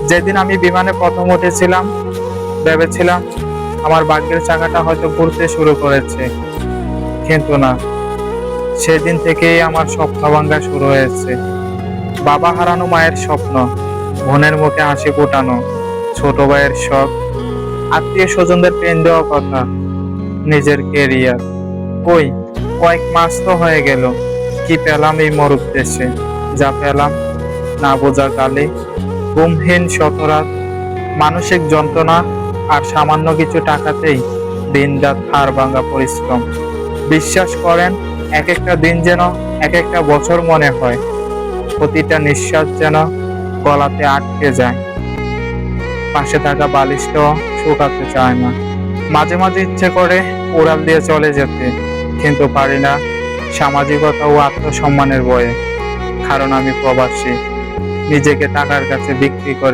যেদিন আমি বিমানে প্রথম উঠেছিলাম, ভেবেছিলাম আমার ভাগ্যের চাকাটা হয়তো ঘুরতে শুরু করেছে, কিন্তু না। সেদিন থেকেই আমার স্বপ্ন ভাঙা শুরু হয়েছে। বাবা হারানো মায়ের স্বপ্ন, বোনের মুখে হাসি ফোটানো, ছোট ভাইয়ের শখ, আত্মীয় স্বজনদের পেন দেওয়া কথা, নিজের কেরিয়ার। কই, কয়েক মাস তো হয়ে গেল। কি পেলাম এই মরুক দেশে? যা পেলাম, না বোঝা গালি, ঘুমহীন শতরাত, মানসিক যন্ত্রণা, আর সামান্য কিছু টাকাতেই দিনরাত হাড় ভাঙা পরিশ্রম। বিশ্বাস করেন, এক একটা দিন যেন এক একটা বছর মনে হয়। প্রতিটা নিঃশ্বাস যেন গলাতে আটকে যায়। পাশে থাকা বালিশটাও শুকাতে চায় না। মাঝে মাঝে ইচ্ছে করে উড়াল দিয়ে চলে যেতে, কিন্তু পারি না, সামাজিকতা ও আত্মসম্মানের ভয়ে। কারণ আমি প্রবাসী, নিজেকে টাকার কাছে বিক্রি করে